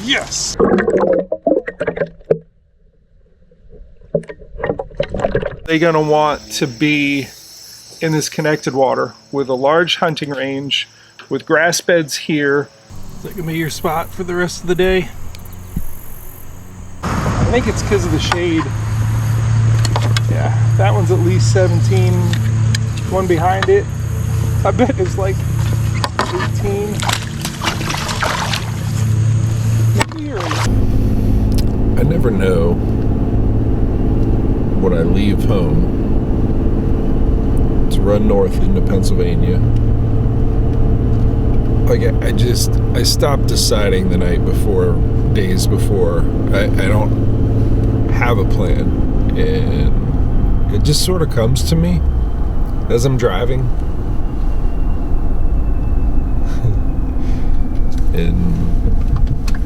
Yes! They're gonna want to be in this connected water with a large hunting range, with grass beds here. Is that gonna be your spot for the rest of the day? I think it's because of the shade. Yeah, that one's at least 17. One behind it, I bet it's like 18. I never know when I leave home to run north into Pennsylvania. Like I stopped deciding the night before, days before. I don't have a plan, and it just sort of comes to me as I'm driving. And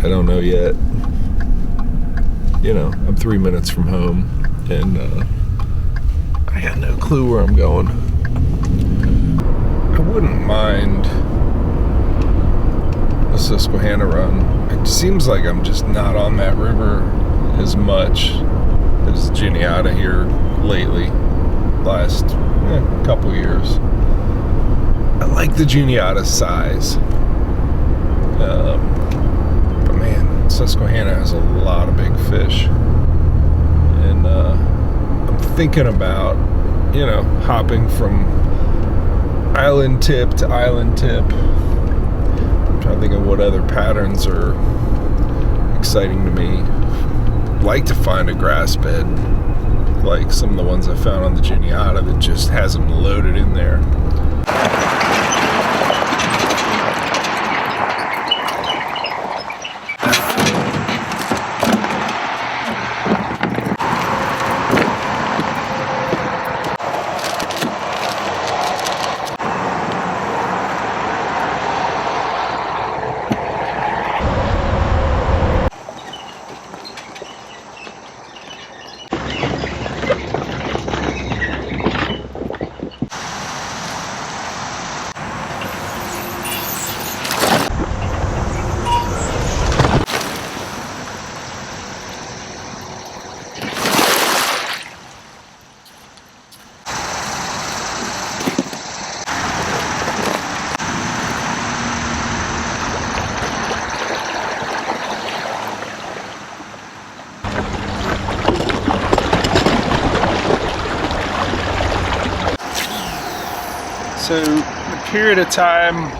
I don't know yet. You know, I'm 3 minutes from home, and I got no clue where I'm going. I wouldn't mind a Susquehanna run. It seems like I'm just not on that river as much as Juniata here lately, last couple years. I like the Juniata size. But man, Susquehanna has a lot of big fish. And I'm thinking about, you know, hopping from island tip to island tip. I'm trying to think of what other patterns are exciting to me. I'd like to find a grass bed, like some of the ones I found on the Juniata that just has them loaded in there. So the period of time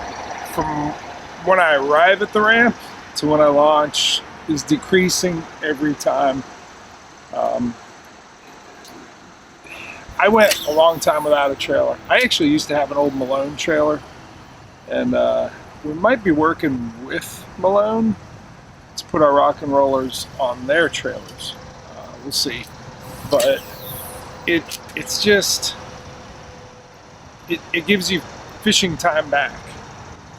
from when I arrive at the ramp to when I launch is decreasing every time. I went a long time without a trailer. I actually used to have an old Malone trailer, and we might be working with Malone to put our rock and rollers on their trailers. We'll see. But it's just, it gives you fishing time back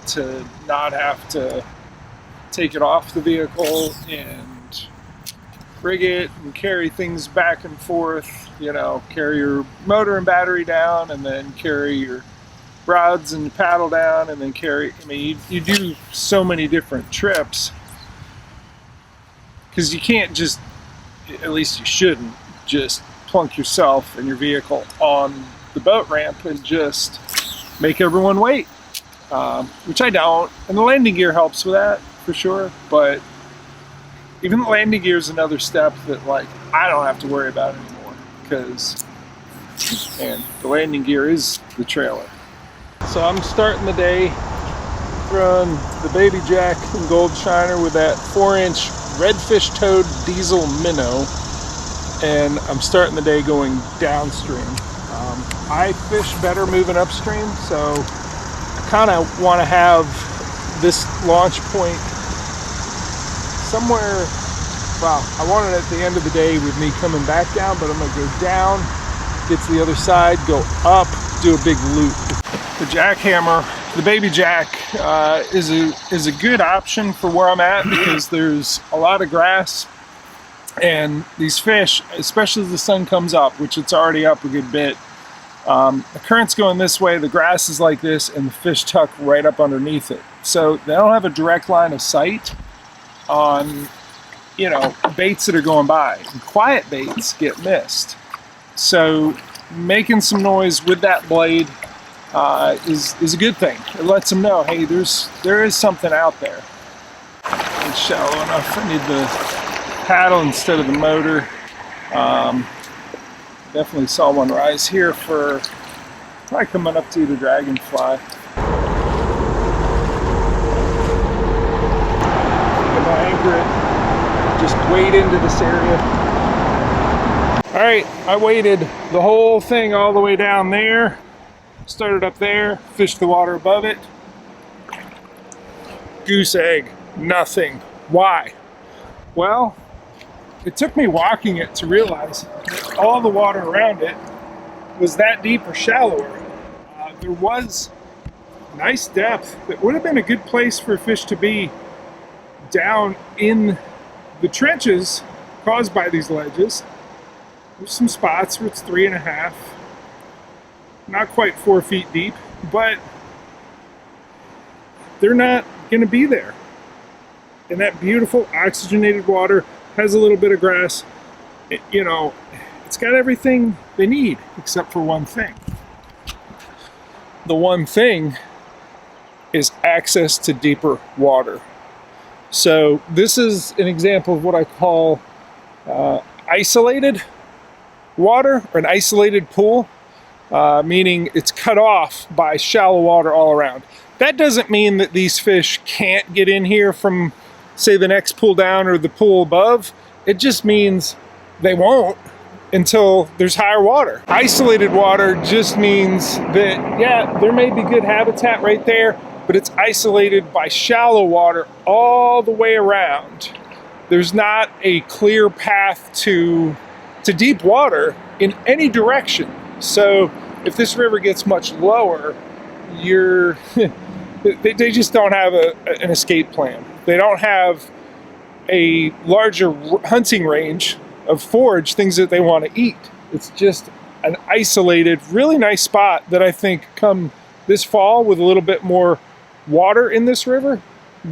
to not have to take it off the vehicle and rig it and carry things back and forth, you know, carry your motor and battery down and then carry your rods and paddle down and then carry, I mean, you do so many different trips because you can't just, at least you shouldn't, just plunk yourself and your vehicle on the boat ramp and just make everyone wait, which I don't, and the landing gear helps with that for sure, but even the landing gear is another step that, like, I don't have to worry about anymore because, man, the landing gear is the trailer. So I'm starting the day from the Baby Jack and Gold Shiner with that 4-inch redfish toad diesel minnow, and I'm starting the day going downstream. I fish better moving upstream, so I kind of want to have this launch point somewhere. Well, I want it at the end of the day with me coming back down, but I'm going to go down, get to the other side, go up, do a big loop. The jackhammer, the Baby Jack, is a good option for where I'm at because there's a lot of grass, and these fish, especially as the sun comes up, which it's already up a good bit, the current's going this way, the grass is like this, and the fish tuck right up underneath it. So they don't have a direct line of sight on, you know, baits that are going by. And quiet baits get missed. So making some noise with that blade is a good thing. It lets them know, hey, there is something out there. It's shallow enough. I need the paddle instead of the motor. Definitely saw one rise here for probably coming up to the dragonfly. If I anchor it, just wade into this area. All right, I waded the whole thing all the way down there. Started up there, fished the water above it. Goose egg, nothing. Why? Well, it took me walking it to realize that all the water around it was that deep or shallower. There was nice depth that would have been a good place for a fish to be down in the trenches caused by these ledges. There's some spots where it's 3.5, not quite 4 feet deep, but they're not going to be there. And that beautiful oxygenated water has a little bit of grass. You know, it's got everything they need except for one thing. The one thing is access to deeper water. So this is an example of what I call isolated water, or an isolated pool, meaning it's cut off by shallow water all around. That doesn't mean that these fish can't get in here from, say, the next pool down or the pool above. It just means they won't until there's higher water. Isolated water just means that, yeah, there may be good habitat right there, but it's isolated by shallow water all the way around. There's not a clear path to deep water in any direction. So if this river gets much lower, they just don't have an escape plan. They don't have a larger hunting range of forage, things that they want to eat. It's just an isolated, really nice spot that I think come this fall with a little bit more water in this river,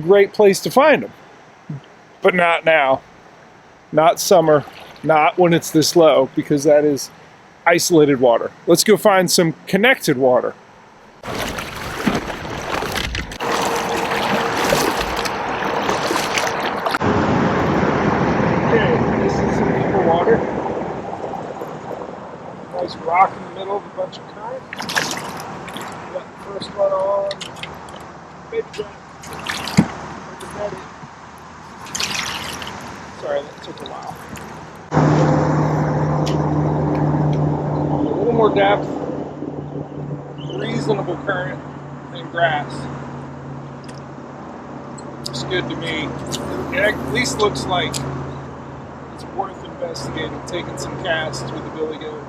great place to find them. But not now, not summer, not when it's this low, because that is isolated water. Let's go find some connected water. Okay, this is some deeper water. Nice rock in the middle of a bunch of current. Got the first one on mid-jack. Sorry, that took a while. A little more depth, reasonable current, and grass. Looks good to me. It at least looks like it's worth investigating, taking some casts with the billy goat.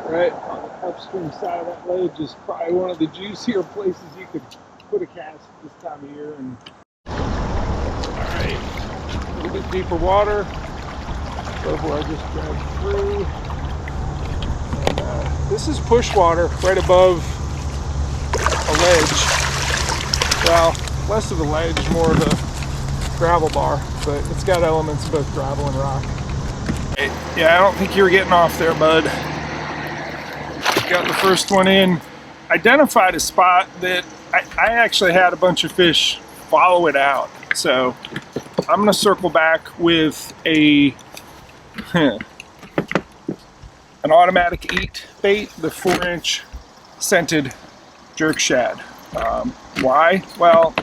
Right on the upstream side of that ledge is probably one of the juicier places you could put a cast this time of year. And alright, a little bit deeper water, above where I just dragged through. And, this is push water right above a ledge. Well, less of a ledge, more of a gravel bar, but it's got elements of both gravel and rock. Yeah, I don't think you were getting off there, bud. Got the first one in. Identified a spot that I actually had a bunch of fish follow it out. So I'm going to circle back with an automatic eat bait, the 4-inch scented jerk shad. Why? Well,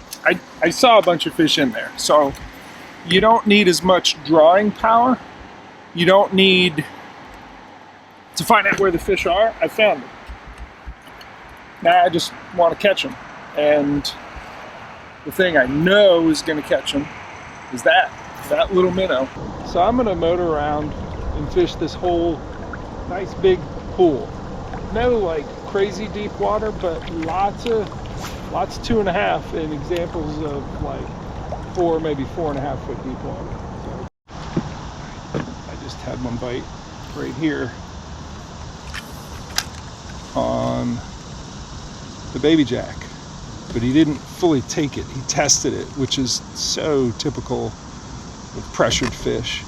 I saw a bunch of fish in there. So you don't need as much drawing power. You don't need to find out where the fish are. I found them. Now I just want to catch them. And the thing I know is going to catch them is that little minnow. So I'm going to motor around and fish this whole nice big pool. No like crazy deep water, but lots 2.5 and examples of like 4, maybe 4.5 foot deep water. So I just had one bite right here on the baby jack. but he didn't fully take it. He tested it, which is so typical of pressured fish.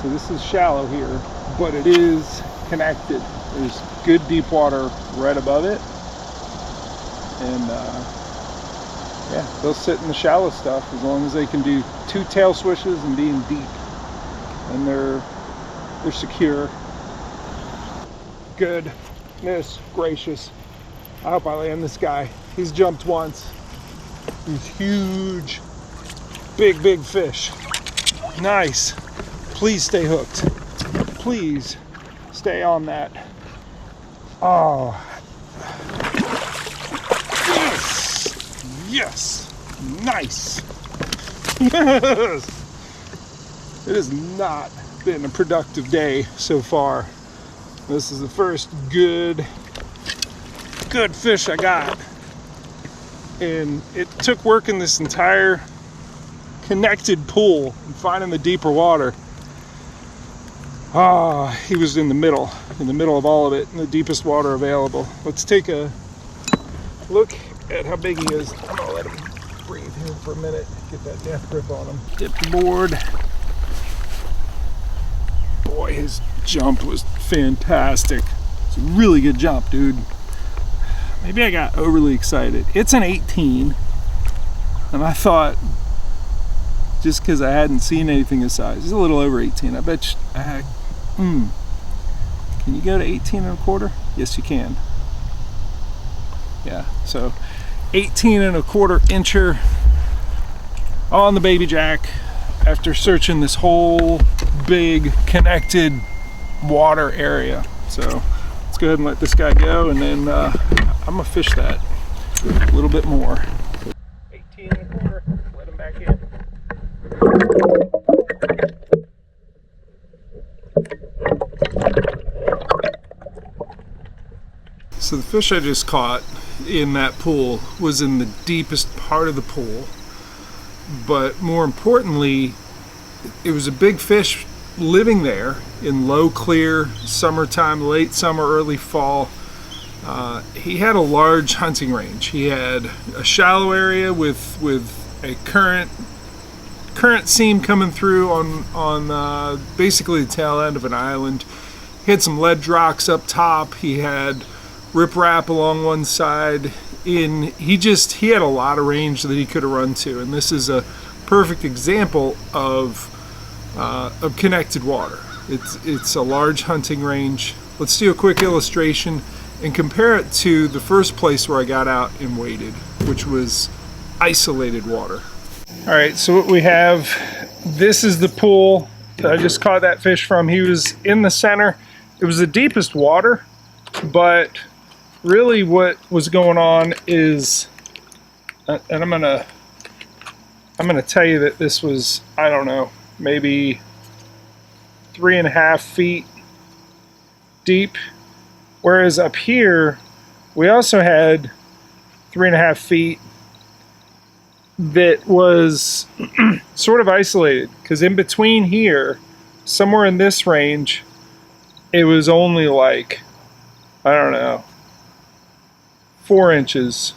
So this is shallow here, but it is connected. There's good deep water right above it, and yeah, they'll sit in the shallow stuff as long as they can do 2 tail swishes and being deep, and they're secure. Goodness gracious, I hope I land this guy. He's jumped once. He's huge, big fish. Nice. Please stay hooked. Please stay on that. Oh, yes, nice. Yes. It has not been a productive day so far. This is the first good fish I got, and it took working this entire connected pool and finding the deeper water. He was in the middle of all of it, in the deepest water available. Let's take a look at how big he is. I'm gonna let him breathe here for a minute, get that death grip on him. Dip the board. Boy, his jump was fantastic. It's a really good jump, dude. Maybe I got overly excited. It's an 18, and I thought, just because I hadn't seen anything his size, he's a little over 18. I bet you, can you go to 18 and a quarter? Yes, you can. Yeah, so 18 and a quarter incher on the baby jack after searching this whole big connected water area. So let's go ahead and let this guy go, and then I'm gonna fish that a little bit more. 18 and a quarter, let him back in. So the fish I just caught in that pool was in the deepest part of the pool, but more importantly, it was a big fish living there in low clear summertime, late summer, early fall. He had a large hunting range. He had a shallow area with a current seam coming through on basically the tail end of an island. He had some ledge rocks up top. He had riprap along one side. He had a lot of range that he could have run to, and this is a perfect example of connected water. It's a large hunting range. Let's do a quick illustration and compare it to the first place where I got out and waded, which was isolated water. All right, so what we have, this is the pool that I just caught that fish from. He was in the center. It was the deepest water, but really what was going on is, and I'm gonna tell you that this was, I don't know, maybe 3.5 feet deep, whereas up here we also had 3.5 feet that was sort of isolated, because in between here, somewhere in this range, it was only like, I don't know, 4 inches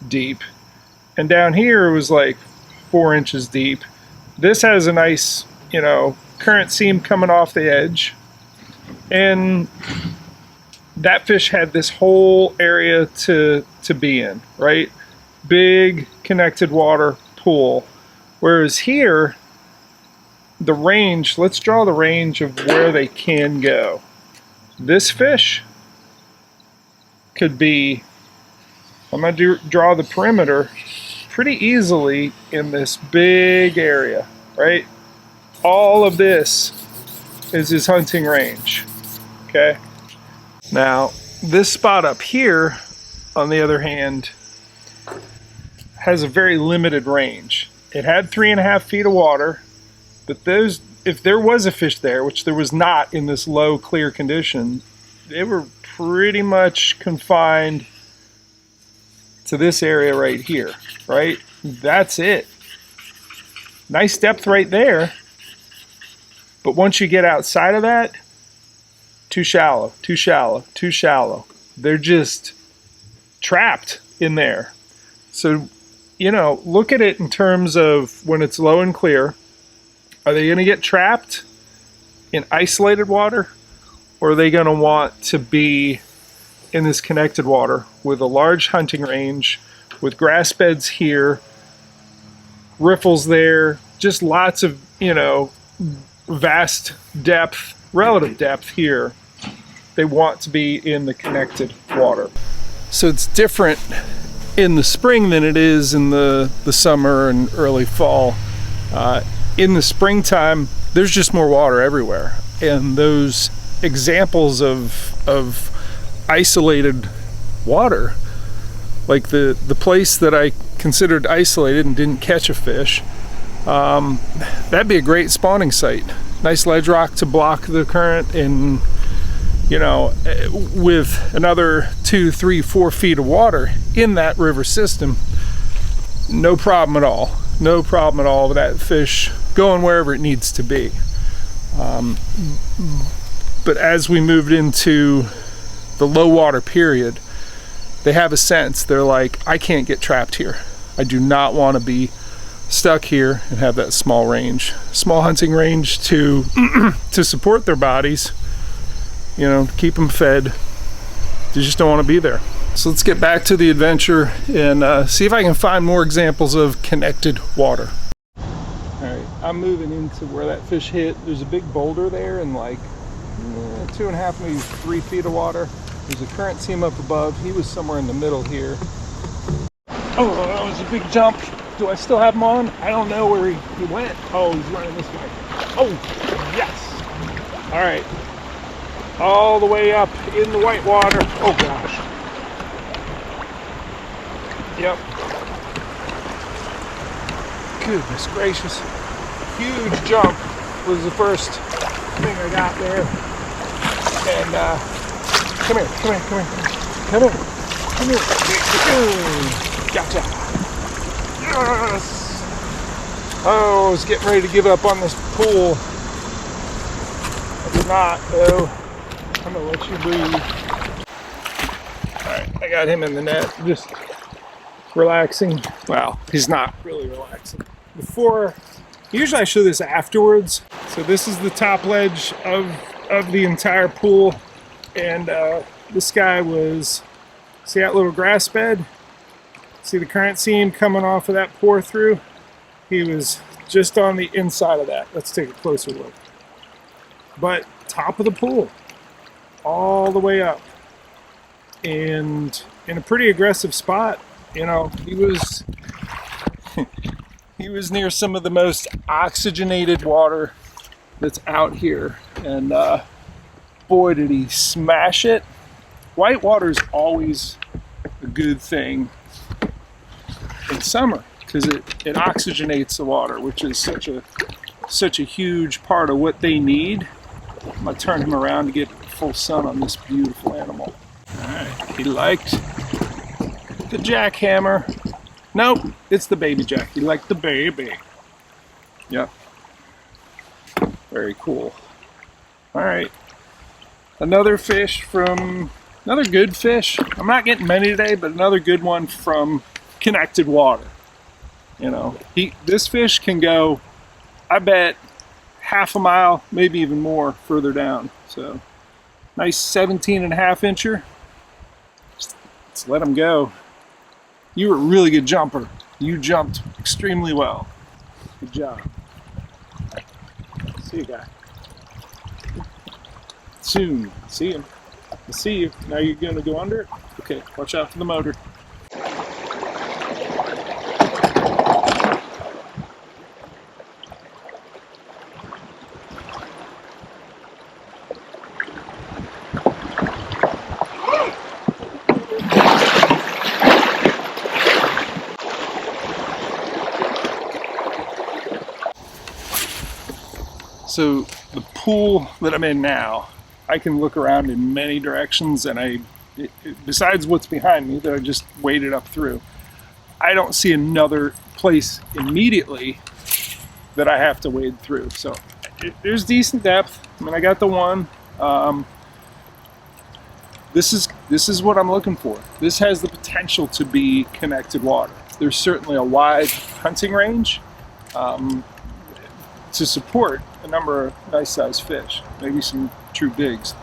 deep, and down here it was like 4 inches deep. This has a nice, current seam coming off the edge, and that fish had this whole area to be in, right? Big connected water pool. Whereas here, the range, let's draw the range of where they can go. This fish could be, I'm going to draw the perimeter pretty easily in this big area, right? All of this is his hunting range, okay? Now, this spot up here, on the other hand, has a very limited range. It had 3.5 feet of water, but those, if there was a fish there, which there was not in this low, clear condition, they were pretty much confined to this area right here, right? That's it. Nice depth right there, but once you get outside of that, too shallow, too shallow, too shallow. They're just trapped in there. So, you know, look at it in terms of when it's low and clear. Are they going to get trapped in isolated water, or are they going to want to be in this connected water with a large hunting range, with grass beds here, riffles there, just lots of, you know, vast depth, relative depth here. They want to be in the connected water. So it's different in the spring than it is in the summer and early fall. In the springtime, there's just more water everywhere. And those examples of isolated water, like the place that I considered isolated and didn't catch a fish, that'd be a great spawning site. Nice ledge rock to block the current, and you know, with another 2, 3, 4 feet of water in that river system, no problem at all. No problem at all with that fish going wherever it needs to be. But as we moved into the low water period, they have a sense. They're like, I can't get trapped here. I do not want to be stuck here and have that small hunting range to to support their bodies, you know, keep them fed. They just don't want to be there. So let's get back to the adventure and see if I can find more examples of connected water. All right, I'm moving into where that fish hit. There's a big boulder there and like 2.5, maybe 3 feet of water. There's a current seam up above. He was somewhere in the middle here. Oh, that was a big jump. Do I still have him on? I don't know where he went. Oh, he's running this way. Oh, yes. All right. All the way up in the white water. Oh, gosh. Yep. Goodness gracious. Huge jump was the first thing I got there. And, come here. Gotcha. Yes! Oh, I was getting ready to give up on this pool. I did not, though. I'm gonna let you breathe. Alright, I got him in the net, just relaxing. Well, he's not really relaxing. Usually I show this afterwards. So this is the top ledge of the entire pool. And this guy was, see that little grass bed? See the current seam coming off of that pour through? He was just on the inside of that. Let's take a closer look. But top of the pool, all the way up. And in a pretty aggressive spot. You know, he was he was near some of the most oxygenated water that's out here. And boy, did he smash it. White water is always a good thing in summer because it oxygenates the water, which is such a huge part of what they need. I'm gonna turn him around to get full sun on this beautiful animal. All right, he liked the jackhammer. Nope, it's the baby jack. He liked the baby. Yep. Very cool. All right, another good fish. I'm not getting many today, but another good one from connected water. You know, this fish can go, I bet, half a mile, maybe even more further down. So nice 17.5 incher. Let's let him go. You were a really good jumper. You jumped extremely well. Good job. See you, guy. Soon. See him. I see you. Now you're going to go under it? Okay, watch out for the motor. So the pool that I'm in now, I can look around in many directions, and besides what's behind me that I just waded up through, I don't see another place immediately that I have to wade through. So there's decent depth. I mean, I got the one. This is this is what I'm looking for. This has the potential to be connected water. There's certainly a wide hunting range to support a number of nice sized fish, maybe some true bigs.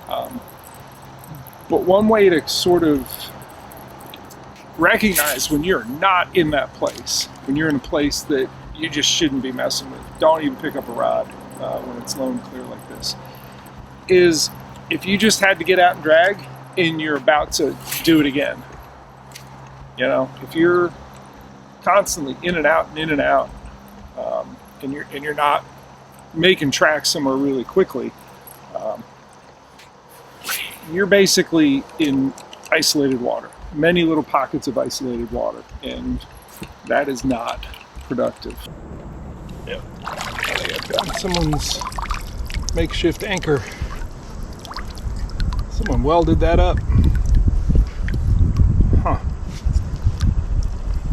But one way to sort of recognize when you're not in that place, when you're in a place that you just shouldn't be messing with, don't even pick up a rod when it's low and clear like this, is if you just had to get out and drag and you're about to do it again. You know, if you're constantly in and out and in and out, and you're not making tracks somewhere really quickly, you're basically in isolated water, many little pockets of isolated water, and that is not productive. Yep. I've got someone's makeshift anchor. Someone welded that up. Huh.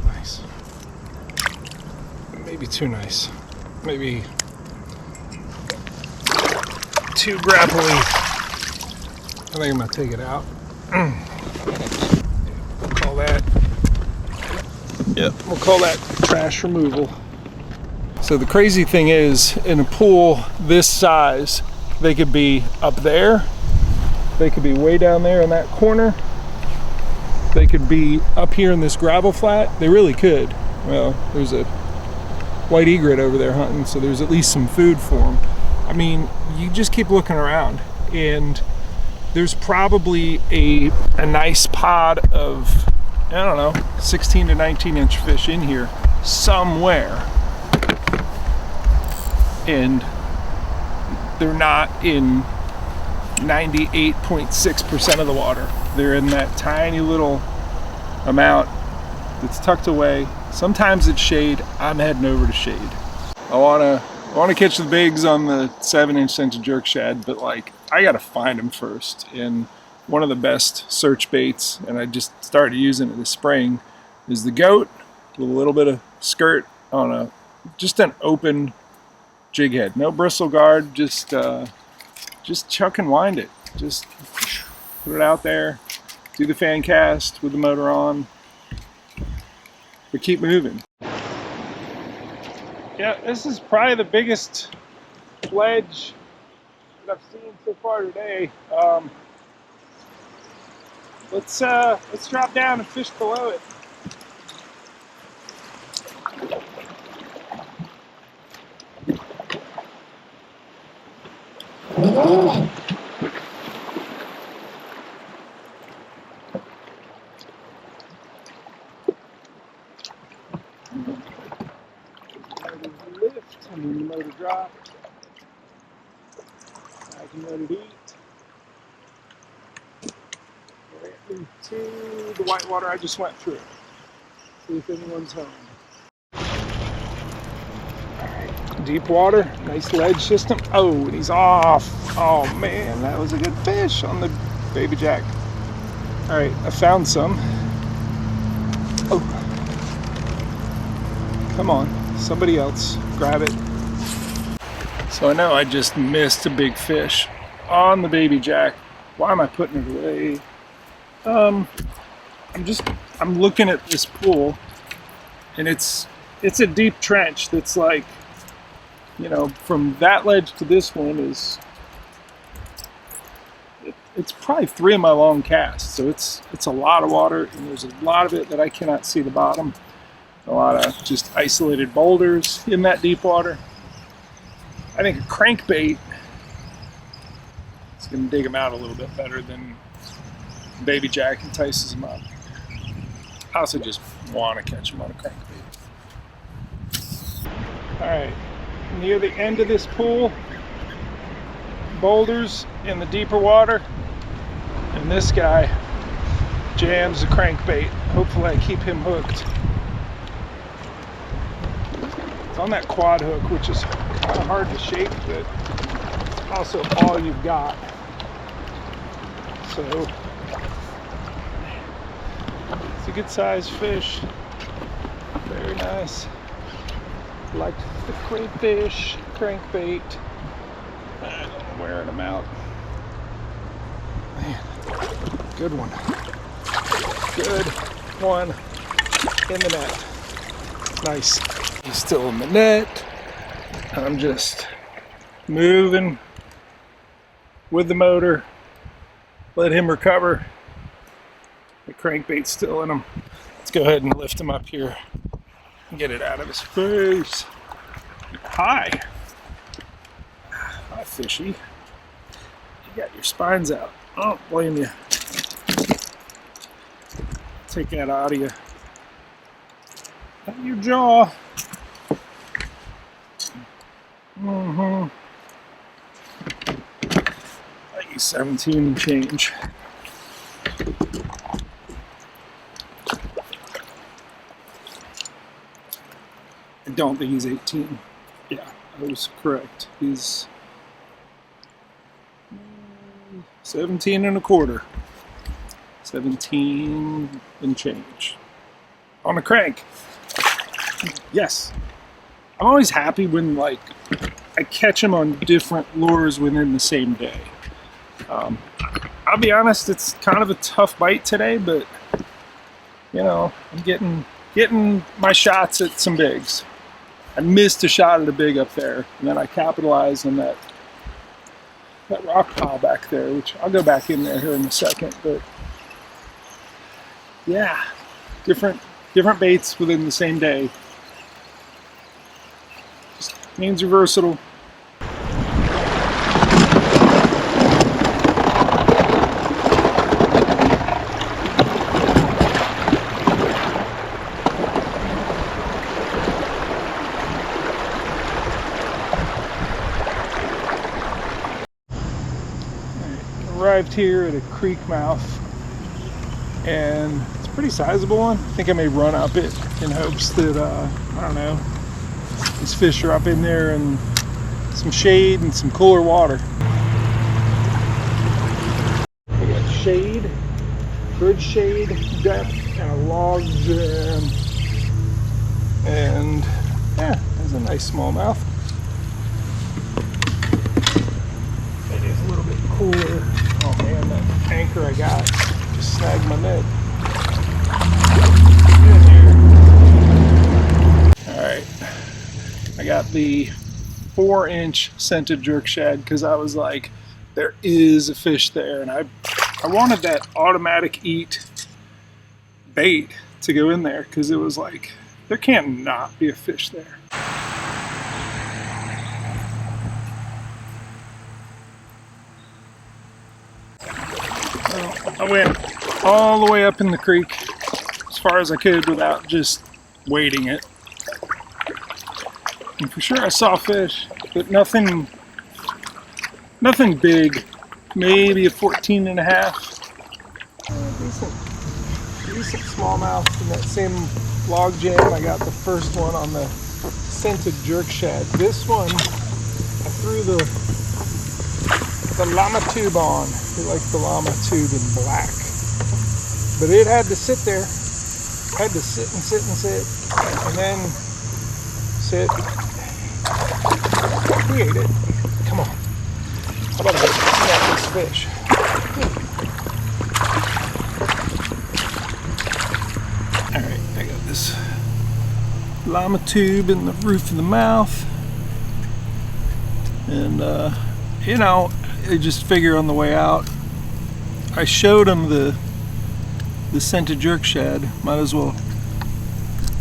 Nice. Maybe too nice. Maybe too grapply. I think I'm gonna take it out. We'll call that. Yep. We'll call that trash removal. So the crazy thing is, in a pool this size, they could be up there. They could be way down there in that corner. They could be up here in this gravel flat. They really could. Well, there's a white egret over there hunting, so there's at least some food for them. I mean, you just keep looking around, and there's probably a nice pod of, I don't know, 16 to 19 inch fish in here somewhere. And they're not in 98.6% of the water. They're in that tiny little amount that's tucked away. Sometimes it's shade. I'm heading over to shade. I wanna catch the bigs on the 7-inch center jerk shad, but like, I gotta find them first. And one of the best search baits, and I just started using it this spring, is the goat with a little bit of skirt on just an open jig head. No bristle guard, just chuck and wind it. Just put it out there, do the fan cast with the motor on, but keep moving. Yeah, this is probably the biggest ledge that I've seen so far today. Let's drop down and fish below it. Lift and then the motor drop. I can let it eat. Right into the white water I just went through. See if anyone's home. Alright, deep water, nice ledge system. Oh, and he's off. Oh man, that was a good fish on the baby jack. Alright, I found some. Oh. Come on, somebody else, grab it. So I know I just missed a big fish on the baby jack. Why am I putting it away? I'm looking at this pool, and it's a deep trench that's like, you know, from that ledge to this one is, it's probably 3 of my long casts. So it's a lot of water, and there's a lot of it that I cannot see the bottom. A lot of just isolated boulders in that deep water. I think a crankbait is going to dig them out a little bit better than baby jack entices them up. I also just want to catch them on a crankbait. Alright, near the end of this pool, boulders in the deeper water, and this guy jams a crankbait. Hopefully I keep him hooked. It's on that quad hook, which is kind of hard to shake, but it's also all you've got. So it's a good sized fish. Very nice. Like the crayfish, crankbait. I'm wearing them out. Man. Good one. Good one in the net. Nice. He's still in the net. I'm just moving with the motor. Let him recover. The crankbait's still in him. Let's go ahead and lift him up here and get it out of his face. Hi. Hi, fishy. You got your spines out. I don't blame you. Take that out of you. Out of your jaw. I use 17 and change. I don't think he's 18. Yeah, I was correct. He's 17 and a quarter. 17 and change. On a crank. Yes. I'm always happy when, like, I catch them on different lures within the same day. I'll be honest, it's kind of a tough bite today, but, you know, I'm getting my shots at some bigs. I missed a shot at a big up there, and then I capitalized on that rock pile back there, which I'll go back in there here in a second. But yeah, different baits within the same day. Just means you're versatile. Arrived here at a creek mouth, and it's a pretty sizable one. I think I may run up it in hopes that I don't know, these fish are up in there and some shade and some cooler water. We got shade, good shade depth, and a log jam, and yeah, there's a nice smallmouth. It is a little bit cooler. Oh man, that anchor I got just snagged my net. Alright, I got the 4-inch scented jerk shad because I was like, there is a fish there, and I wanted that automatic eat bait to go in there because it was like, there can't not be a fish there. I went all the way up in the creek as far as I could without just wading it. And for sure I saw fish, but nothing big. Maybe a 14 and a half. Decent smallmouth in that same log jam. I got the first one on the scented jerk shad. This one, I threw the llama tube on. I like the llama tube in black. But it had to sit there. Had to sit and sit and sit. And then sit. We ate it. Come on. How about this fish? Alright, I got this llama tube in the roof of the mouth. And you know, I just figure on the way out, I showed him the scented jerk shad. Might as well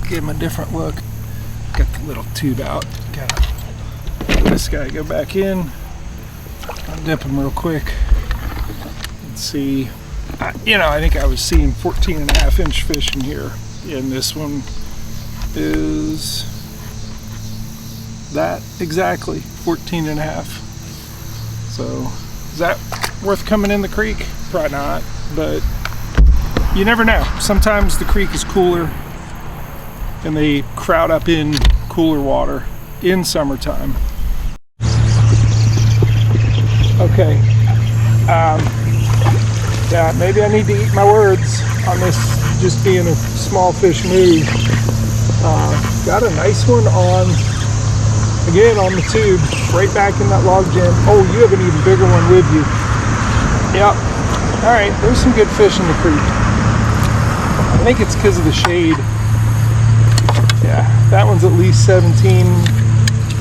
give him a different look. Got the little tube out. Gotta let this guy go back in. I'll dip him real quick and see. You know, I think I was seeing 14 and a half inch fish in here, and this one is that exactly, 14 and a half. So is that worth coming in the creek? Probably not, but you never know. Sometimes the creek is cooler and they crowd up in cooler water in summertime. Okay, yeah, maybe I need to eat my words on this just being a small fish move. Got a nice one on, again on the tube, right back in that log jam. Oh, you have an even bigger one with you. Yep, Alright, there's some good fish in the creek. I think it's because of the shade. Yeah, that one's at least 17.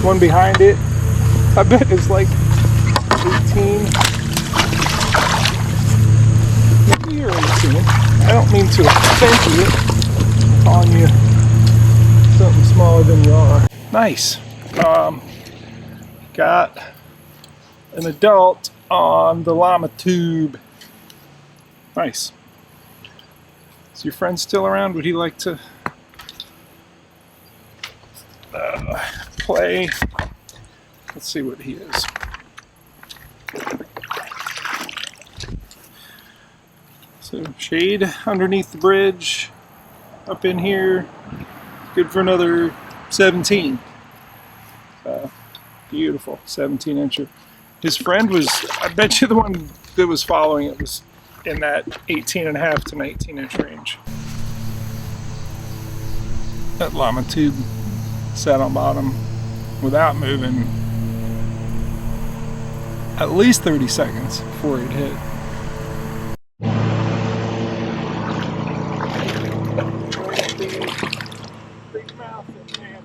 One behind it, I bet it's like 18. Maybe you're 18. I don't mean to offend you, calling you something smaller than you are. Nice. Got an adult on the llama tube. Nice. Is your friend still around? Would he like to play? Let's see what he is. So shade underneath the bridge, up in here, good for another 17. Beautiful 17 incher. His friend was, I bet you the one that was following it was in that 18.5 to 19 inch range. That llama tube sat on bottom without moving at least 30 seconds before it hit. Big mouth, man.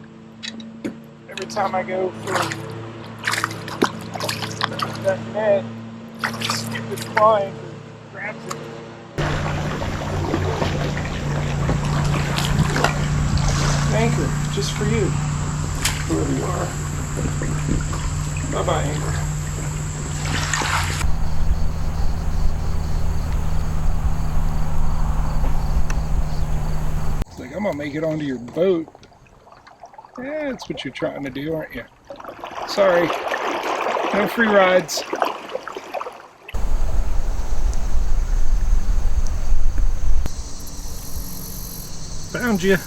Every time I go for that net, stupid flying grabs it. Anchor, just for you, whoever you are. Bye-bye, Anchor. It's like, I'm gonna make it onto your boat. Yeah, that's what you're trying to do, aren't you? Sorry, no free rides. Found you. Is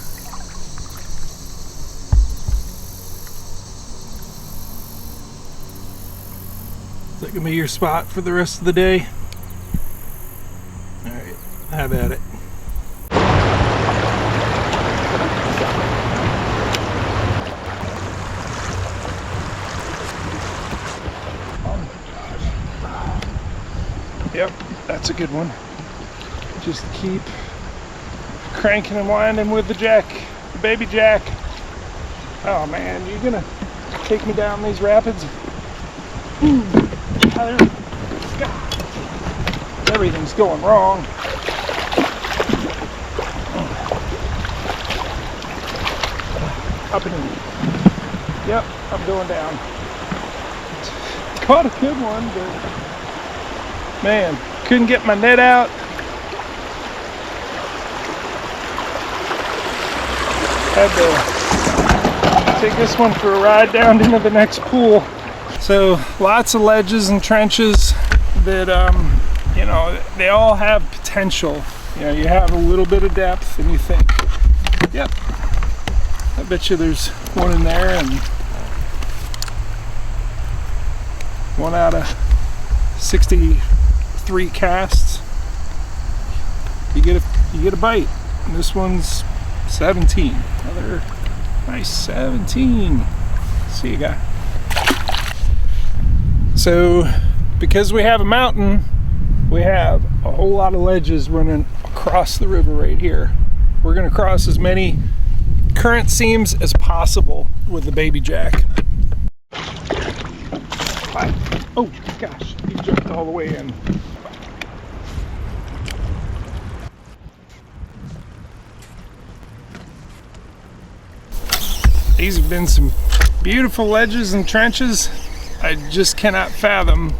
that gonna be your spot for the rest of the day? Alright, have at it. Yep, that's a good one. Just keep cranking and winding with the jack, the baby jack. Oh man, you're gonna take me down these rapids? Everything's going wrong. Up and in. Yep, I'm going down. Caught a good one, but man, couldn't get my net out. Had to take this one for a ride down into the next pool. So lots of ledges and trenches that, you know, they all have potential. You know, you have a little bit of depth and you think, yep, I bet you there's one in there, and 1 out of 63 casts, you get a bite. And this one's 17. Another nice 17. See you, guy. So, because we have a mountain, we have a whole lot of ledges running across the river right here. We're going to cross as many current seams as possible with the baby jack. Oh gosh, he jumped all the way in. These have been some beautiful ledges and trenches. I just cannot fathom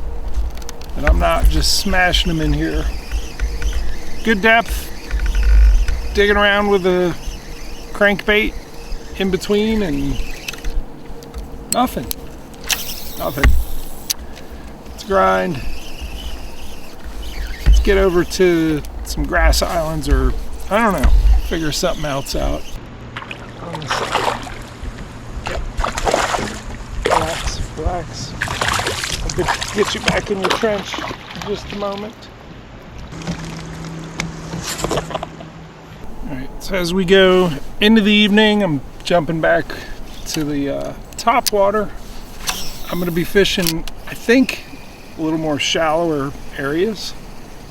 that I'm not just smashing them in here. Good depth, digging around with a crankbait in between, and nothing. Let's grind. Let's get over to some grass islands, or I don't know, figure something else out. On this side. Yep. Relax. I'll get you back in your trench in just a moment. Alright, so as we go into the evening, I'm jumping back to the top water. I'm going to be fishing, I think, a little more shallower areas.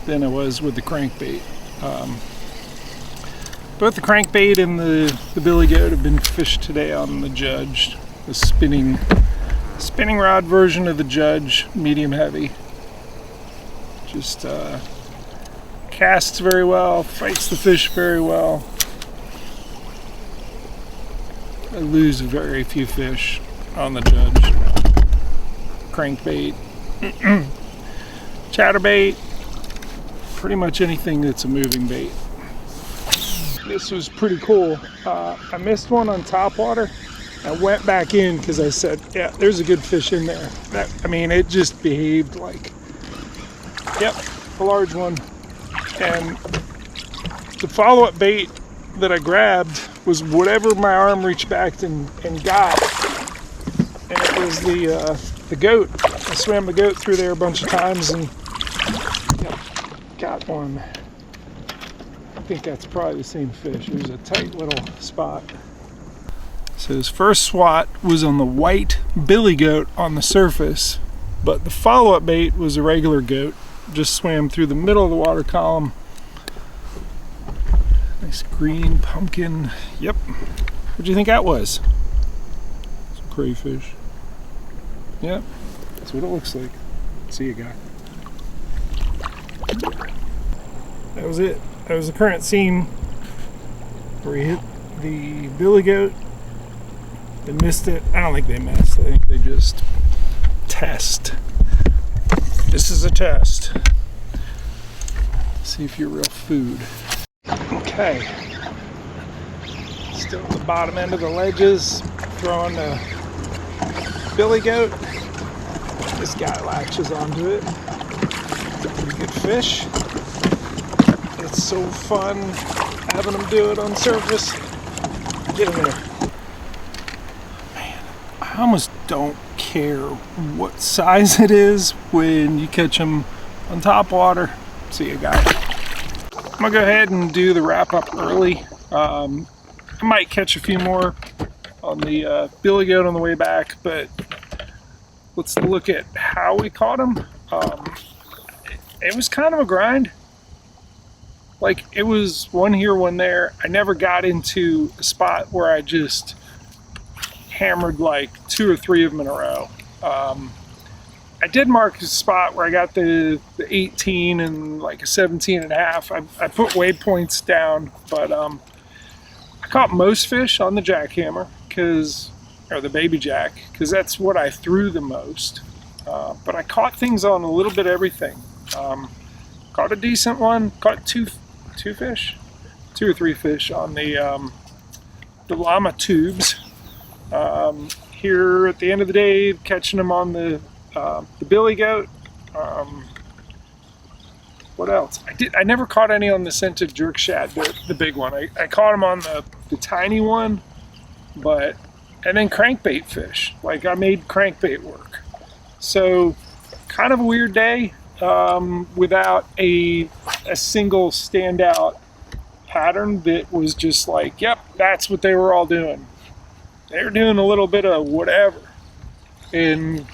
than I was with the crankbait. Both the crankbait and the billy goat have been fished today on the Judge, the spinning rod version of the Judge, medium heavy. Just casts very well, fights the fish very well. I lose very few fish on the Judge. Crankbait, chatterbait, pretty much anything that's a moving bait. This was pretty cool. I missed one on topwater. I went back in because I said, yeah, there's a good fish in there. It just behaved like, yep, a large one. And the follow-up bait that I grabbed was whatever my arm reached back and got. And it was the goat. I swam the goat through there a bunch of times and got one. I think that's probably the same fish. There's a tight little spot. So his first swat was on the white billy goat on the surface, but the follow-up bait was a regular goat. Just swam through the middle of the water column. Nice green pumpkin. Yep. What do you think that was? Some crayfish. Yep. That's what it looks like. See you, guy. That was it. That was the current scene where he hit the billy goat. They missed it. I don't think they missed. I think they just test. This is a test. See if you're real food. Okay. Still at the bottom end of the ledges, throwing the billy goat. This guy latches onto it. Pretty good fish. It's so fun having them do it on surface. Get in there. Man, I almost don't care what size it is when you catch them on top water. See you guys. I'm gonna go ahead and do the wrap up early. I might catch a few more on the billy goat on the way back, but let's look at how we caught them. It was kind of a grind. Like, it was one here, one there. I never got into a spot where I just hammered like 2 or 3 of them in a row. I did mark a spot where I got the 18 and like a 17 and a half. I put waypoints down, but I caught most fish on the jackhammer, or the baby jack, because that's what I threw the most. But I caught things on a little bit of everything. Caught a decent one, caught two fish, 2 or 3 fish on the llama tubes. Here at the end of the day, catching them on the billy goat. What else? I never caught any on the scented jerk shad, the big one. I caught them on the tiny one, and then crankbait fish. Like, I made crankbait work. So kind of a weird day. Without a single standout pattern that was just like, yep, that's what they were all doing. They were doing a little bit of whatever. And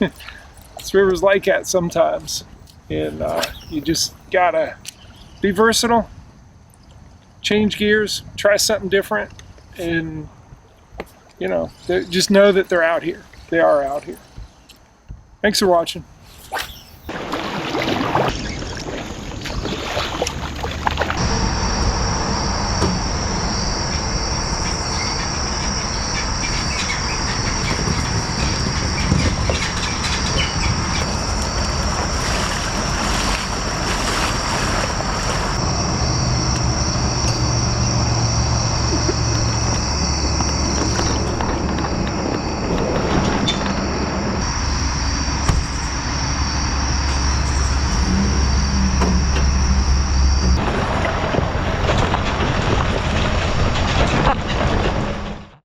this river's like that sometimes. And you just gotta be versatile, change gears, try something different, and just know that they're out here. They are out here. Thanks for watching.